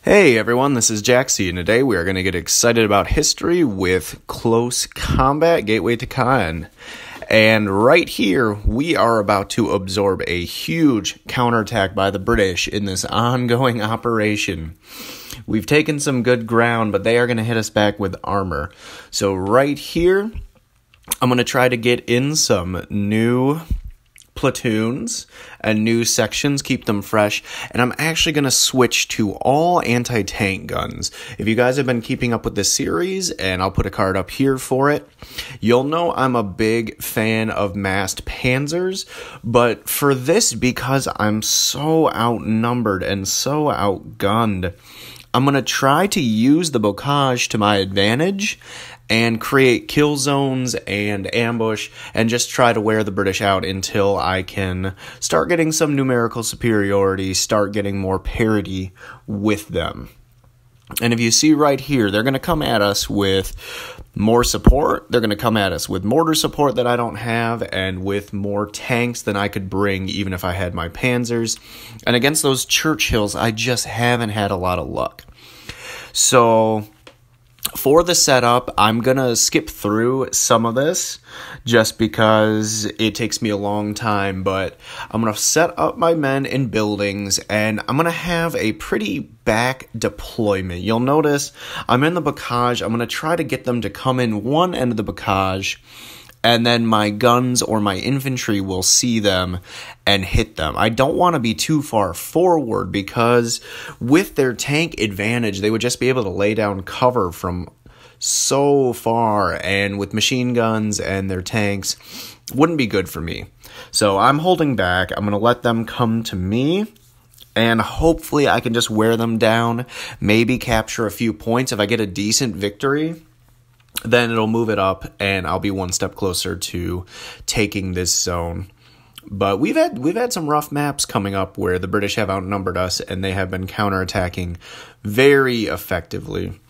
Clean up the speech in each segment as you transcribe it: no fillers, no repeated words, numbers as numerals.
Hey everyone, this is Jaxie, and today we are going to get excited about history with Close Combat Gateway to Caen. And right here, we are about to absorb a huge counterattack by the British in this ongoing operation. We've taken some good ground, but they are going to hit us back with armor. So right here, I'm going to try to get in some new platoons and new sections, keep them fresh, and I'm actually going to switch to all anti-tank guns. If you guys have been keeping up with this series, and I'll put a card up here for it, you'll know I'm a big fan of massed panzers, but for this, because I'm so outnumbered and so outgunned, I'm going to try to use the Bocage to my advantage and create kill zones and ambush and just try to wear the British out until I can start getting some numerical superiority, start getting more parity with them. And if you see right here, they're going to come at us with more support. They're going to come at us with mortar support that I don't have and with more tanks than I could bring even if I had my panzers. And against those Churchills, I just haven't had a lot of luck. So for the setup, I'm going to skip through some of this just because it takes me a long time, but I'm going to set up my men in buildings, and I'm going to have a pretty back deployment. You'll notice I'm in the Bocage. I'm going to try to get them to come in one end of the Bocage, and then my guns or my infantry will see them and hit them. I don't want to be too far forward because with their tank advantage, they would just be able to lay down cover from so far, and with machine guns and their tanks, wouldn't be good for me. So I'm holding back. I'm going to let them come to me, and hopefully I can just wear them down, maybe capture a few points. If I get a decent victory, then it'll move it up, and I'll be one step closer to taking this zone. But we've had some rough maps coming up where the British have outnumbered us, and they have been counterattacking very effectively.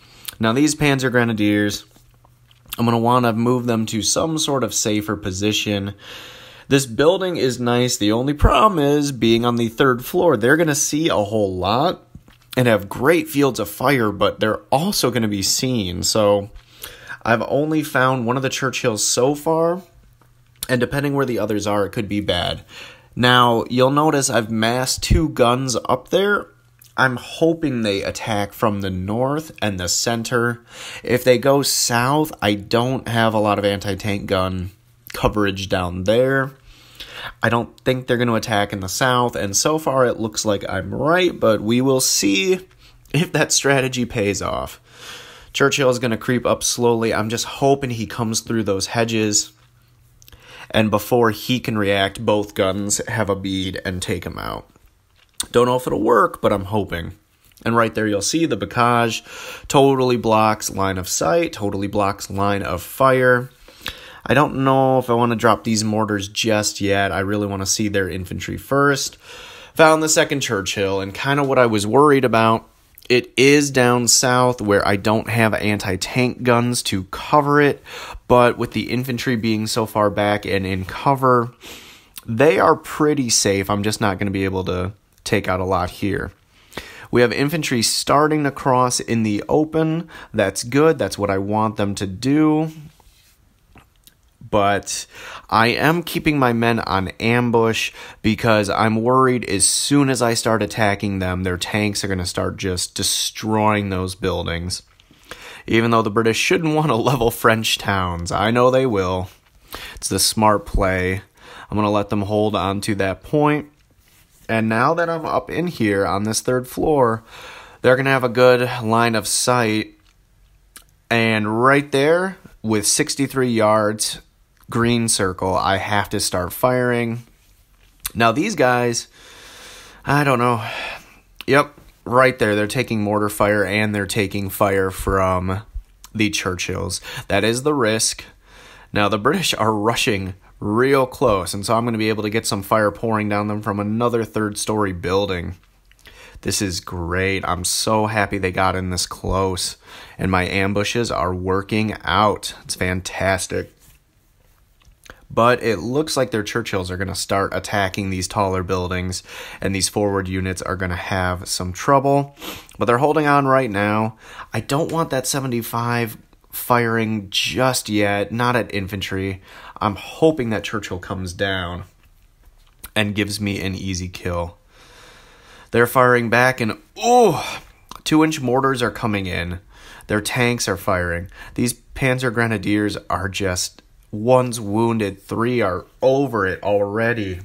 Now, these Panzer Grenadiers, I'm going to want to move them to some sort of safer position. This building is nice. The only problem is being on the third floor. They're going to see a whole lot and have great fields of fire, but they're also going to be seen. So I've only found one of the Churchills so far, and depending where the others are, it could be bad. Now, you'll notice I've massed two guns up there. I'm hoping they attack from the north and the center. If they go south, I don't have a lot of anti-tank gun coverage down there. I don't think they're going to attack in the south, and so far it looks like I'm right, but we will see if that strategy pays off. Churchill is going to creep up slowly. I'm just hoping he comes through those hedges, and before he can react, both guns have a bead and take him out. Don't know if it'll work, but I'm hoping. And right there you'll see the Bocage totally blocks line of sight, totally blocks line of fire. I don't know if I want to drop these mortars just yet. I really want to see their infantry first. Found the second Churchill, and kind of what I was worried about. It is down south where I don't have anti-tank guns to cover it, but with the infantry being so far back and in cover, they are pretty safe. I'm just not going to be able to take out a lot here. We have infantry starting to cross in the open. That's good. That's what I want them to do. But I am keeping my men on ambush because I'm worried as soon as I start attacking them, their tanks are going to start just destroying those buildings. Even though the British shouldn't want to level French towns. I know they will. It's the smart play. I'm going to let them hold on to that point. And now that I'm up in here on this third floor, they're going to have a good line of sight. And right there, with 63 yards, green circle, I have to start firing. Now these guys, I don't know. Yep, right there, they're taking mortar fire and they're taking fire from the Churchills. That is the risk. Now the British are rushing real close, and so I'm going to be able to get some fire pouring down them from another third-story building. This is great. I'm so happy they got in this close, and my ambushes are working out. It's fantastic. But it looks like their Churchills are going to start attacking these taller buildings, and these forward units are going to have some trouble. But they're holding on right now. I don't want that 75 firing just yet, not at infantry. I'm hoping that Churchill comes down and gives me an easy kill. They're firing back, and 2-inch mortars are coming in. Their tanks are firing. These Panzer Grenadiers are just... One's wounded, 3 are over it already.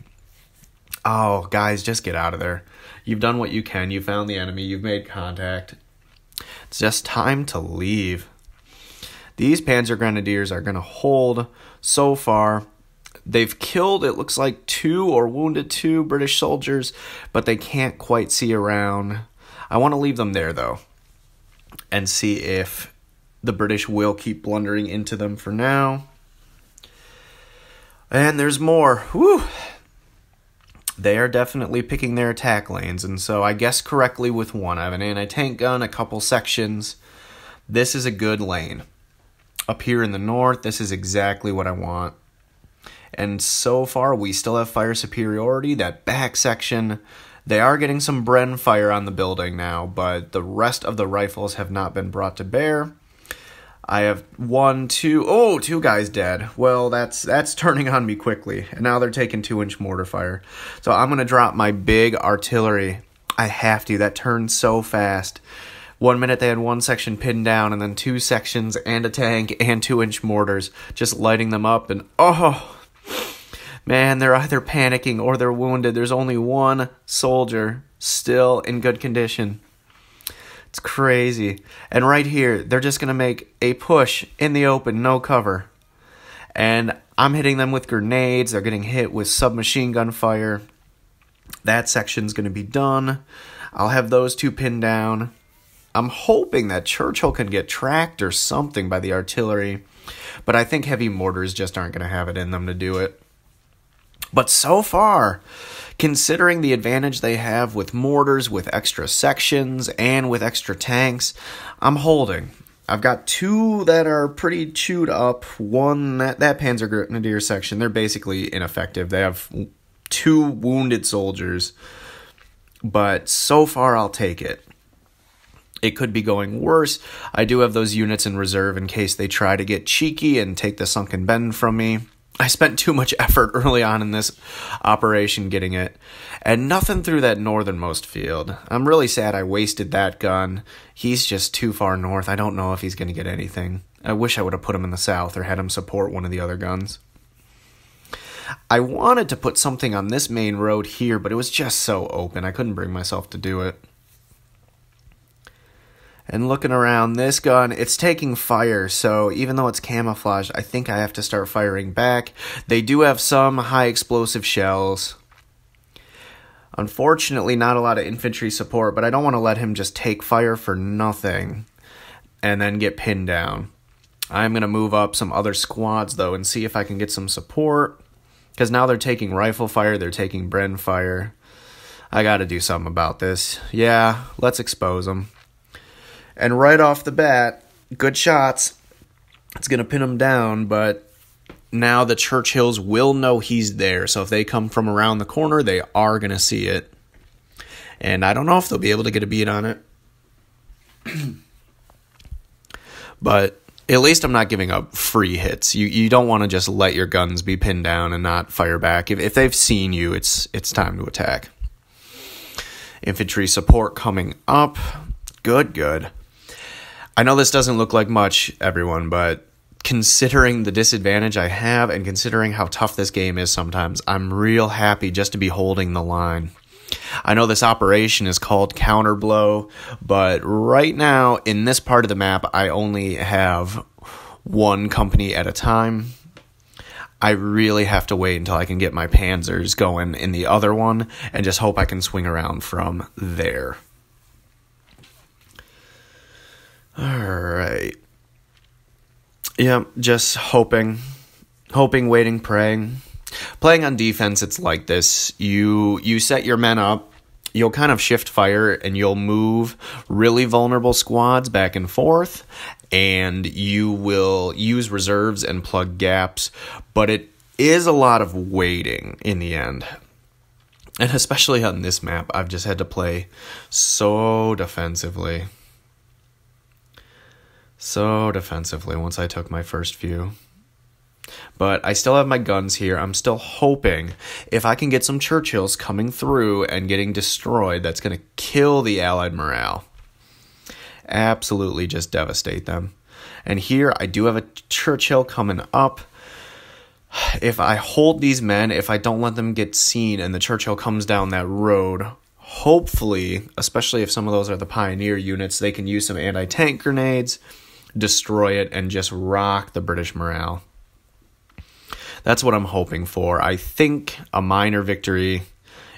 Oh, guys, just get out of there. You've done what you can. You found the enemy. You've made contact. It's just time to leave. These Panzer Grenadiers are going to hold so far. They've killed, it looks like, 2 or wounded 2 British soldiers, but they can't quite see around. I want to leave them there, though, and see if the British will keep blundering into them for now. And there's more. Whew. They are definitely picking their attack lanes, and so I guess correctly with one. I have an anti-tank gun, a couple sections. This is a good lane. Up here in the north, this is exactly what I want. And so far, we still have fire superiority. That back section, they are getting some Bren fire on the building now, but the rest of the rifles have not been brought to bear. I have 2 guys dead. Well, that's turning on me quickly. And now they're taking 2-inch mortar fire. So I'm going to drop my big artillery. I have to. That turns so fast. 1 minute they had 1 section pinned down, and then 2 sections and a tank and 2-inch mortars. Just lighting them up, and man, they're either panicking or they're wounded. There's only 1 soldier still in good condition. It's crazy. And right here, they're just going to make a push in the open, no cover. And I'm hitting them with grenades. They're getting hit with submachine gun fire. That section's going to be done. I'll have those 2 pinned down. I'm hoping that Churchill can get tracked or something by the artillery. But I think heavy mortars just aren't going to have it in them to do it. But so far, considering the advantage they have with mortars, with extra sections, and with extra tanks, I'm holding. I've got 2 that are pretty chewed up. One, that Panzer Grenadier section, they're basically ineffective. They have 2 wounded soldiers. But so far, I'll take it. It could be going worse. I do have those units in reserve in case they try to get cheeky and take the sunken bend from me. I spent too much effort early on in this operation getting it, and nothing through that northernmost field. I'm really sad I wasted that gun. He's just too far north. I don't know if he's going to get anything. I wish I would have put him in the south or had him support one of the other guns. I wanted to put something on this main road here, but it was just so open. I couldn't bring myself to do it. And looking around, this gun, it's taking fire, so even though it's camouflaged, I think I have to start firing back. They do have some high explosive shells. Unfortunately, not a lot of infantry support, but I don't want to let him just take fire for nothing and then get pinned down. I'm going to move up some other squads, though, and see if I can get some support, because now they're taking rifle fire, they're taking Bren fire. I got to do something about this. Yeah, let's expose them. And right off the bat, good shots. It's going to pin him down, but now the Churchills will know he's there. So if they come from around the corner, they are going to see it. And I don't know if they'll be able to get a beat on it. But at least I'm not giving up free hits. You don't want to just let your guns be pinned down and not fire back. If they've seen you, it's time to attack. Infantry support coming up. Good. I know this doesn't look like much, everyone, but considering the disadvantage I have and considering how tough this game is sometimes, I'm real happy just to be holding the line. I know this operation is called Counterblow, but right now, in this part of the map, I only have 1 company at a time. I really have to wait until I can get my panzers going in the other one and just hope I can swing around from there. Alright. Yeah, just hoping, waiting, praying. Playing on defense, it's like this. You set your men up, you'll kind of shift fire, and you'll move really vulnerable squads back and forth, and you will use reserves and plug gaps, but is a lot of waiting in the end. And especially on this map, I've just had to play so defensively. So defensively once I took my first few. But I still have my guns here. I'm still hoping if I can get some Churchills coming through and getting destroyed, that's going to kill the Allied morale. Absolutely just devastate them. And here I do have a Churchill coming up. If I hold these men, if I don't let them get seen and the Churchill comes down that road, hopefully, especially if some of those are the Pioneer units, they can use some anti-tank grenades, destroy it, and just rock the British morale. That's what I'm hoping for. I think a minor victory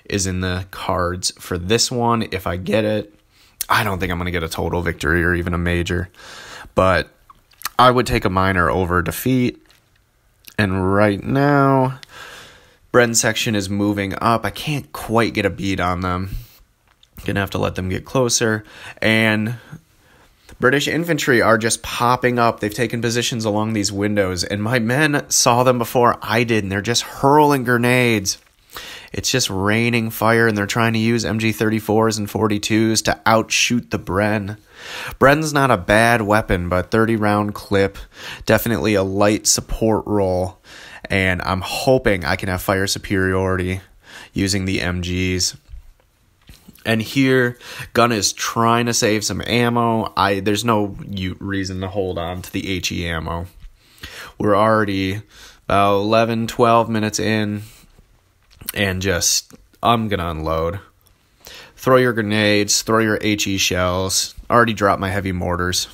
is in the cards for this one if I get it. I don't think I'm going to get a total victory or even a major, but I would take a minor over defeat. And right now, Bren's section is moving up. I can't quite get a beat on them. Gonna have to let them get closer. And British infantry are just popping up. They've taken positions along these windows, and my men saw them before I did, and they're just hurling grenades. It's just raining fire, and they're trying to use MG34s and 42s to outshoot the Bren. Bren's not a bad weapon, but 30-round clip, definitely a light support role, and I'm hoping I can have fire superiority using the MGs. And here, Gun is trying to save some ammo. There's no reason to hold on to the HE ammo. We're already about 11, 12 minutes in. And I'm going to unload. Throw your grenades, throw your HE shells. Already dropped my heavy mortars.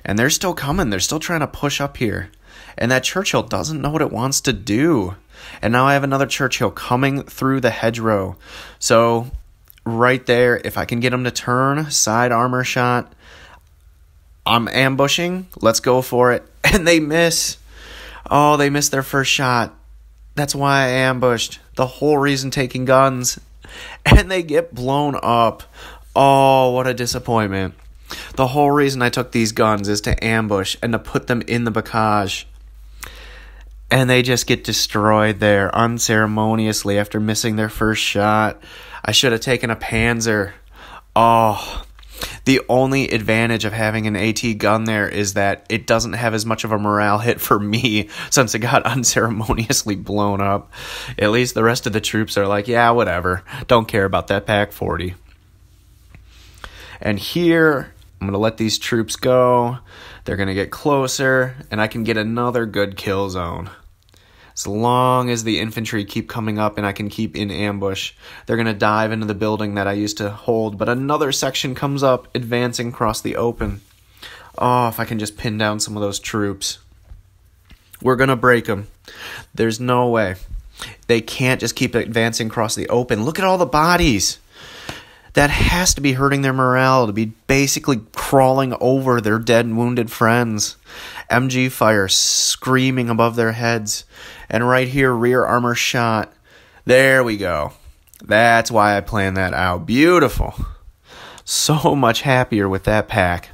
And they're still coming. They're still trying to push up here. And that Churchill doesn't know what it wants to do. And now I have another Churchill coming through the hedgerow. So, right there, if I can get him to turn, side armor shot. I'm ambushing. Let's go for it. And they miss. Oh, they missed their first shot. That's why I ambushed. The whole reason taking guns. And they get blown up. Oh, what a disappointment. The whole reason I took these guns is to ambush and to put them in the Bocage. And they just get destroyed there unceremoniously after missing their first shot. I should have taken a Panzer. Oh, the only advantage of having an AT gun there is that it doesn't have as much of a morale hit for me since it got unceremoniously blown up. At least the rest of the troops are like, yeah, whatever. Don't care about that Pack 40. And here, I'm going to let these troops go. They're going to get closer, and I can get another good kill zone. As long as the infantry keep coming up and I can keep in ambush, they're going to dive into the building that I used to hold. But another section comes up, advancing across the open. Oh, if I can just pin down some of those troops. We're going to break them. There's no way. They can't just keep advancing across the open. Look at all the bodies. That has to be hurting their morale, to be basically crawling over their dead and wounded friends. MG fire screaming above their heads. And right here, rear armor shot. There we go. That's why I planned that out. Beautiful. So much happier with that pack.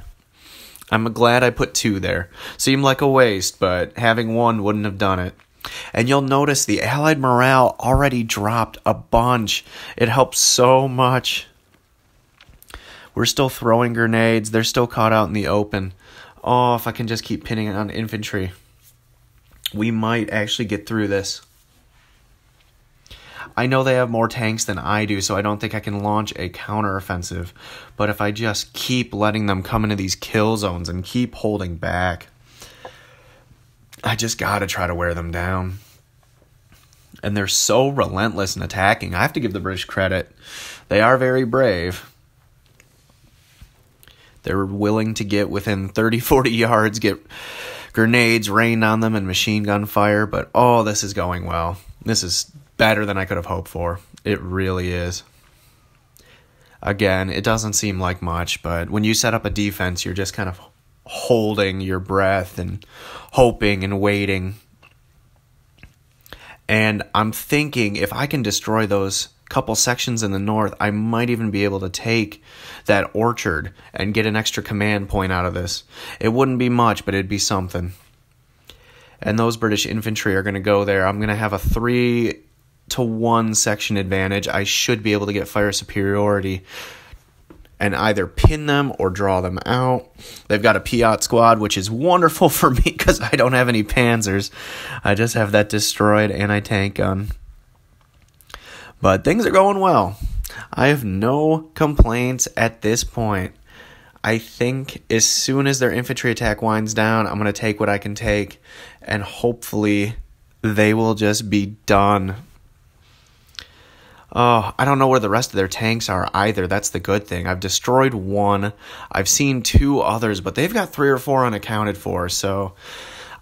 I'm glad I put 2 there. Seemed like a waste, but having 1 wouldn't have done it. And you'll notice the Allied morale already dropped a bunch. It helps so much. We're still throwing grenades. They're still caught out in the open. Oh, if I can just keep pinning it on infantry. We might actually get through this. I know they have more tanks than I do, so I don't think I can launch a counteroffensive. But if I just keep letting them come into these kill zones and keep holding back, I just gotta try to wear them down. And they're so relentless in attacking. I have to give the British credit. They are very brave. They're willing to get within 30, 40 yards, get grenades rained on them and machine gun fire. But, oh, this is going well. This is better than I could have hoped for. It really is. Again, it doesn't seem like much, but when you set up a defense, you're just kind of holding your breath and hoping and waiting. And I'm thinking if I can destroy those couple sections in the north, I might even be able to take that orchard and get an extra command point out of this. It wouldn't be much, but it'd be something. and those British infantry are going to go there. I'm going to have a 3-to-1 section advantage. I should be able to get fire superiority and either pin them or draw them out. They've got a Piat squad, which is wonderful for me because I don't have any panzers. I just have that destroyed anti-tank gun. But things are going well. I have no complaints at this point. I think as soon as their infantry attack winds down, I'm going to take what I can take, and hopefully they will just be done. Oh, I don't know where the rest of their tanks are either. That's the good thing. I've destroyed one. I've seen 2 others, but they've got 3 or 4 unaccounted for, so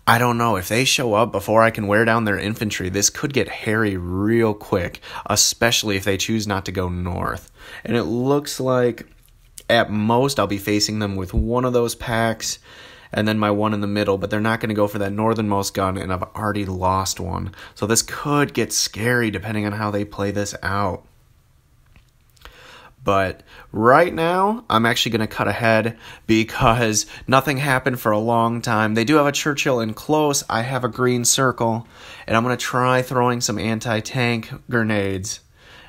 I don't know. If they show up before I can wear down their infantry, this could get hairy real quick, especially if they choose not to go north. And it looks like at most I'll be facing them with one of those packs and then my one in the middle, but they're not going to go for that northernmost gun, and I've already lost one. So this could get scary depending on how they play this out. But right now, I'm actually going to cut ahead because nothing happened for a long time. They do have a Churchill in close. I have a green circle, and I'm going to try throwing some anti-tank grenades.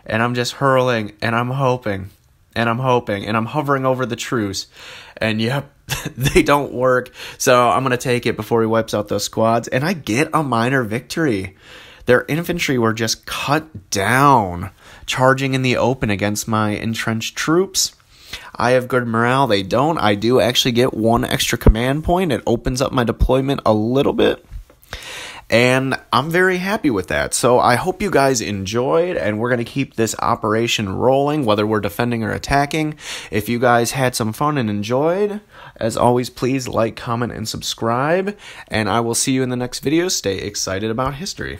And I'm just hurling, and I'm hoping, and I'm hovering over the truce. And yep, they don't work. So I'm going to take it before he wipes out those squads, and I get a minor victory. Their infantry were just cut down, charging in the open against my entrenched troops. I have good morale. They don't. I do actually get 1 extra command point. It opens up my deployment a little bit, and I'm very happy with that. So I hope you guys enjoyed, and we're going to keep this operation rolling, whether we're defending or attacking. If you guys had some fun and enjoyed, as always, please like, comment, and subscribe, and I will see you in the next video. Stay excited about history.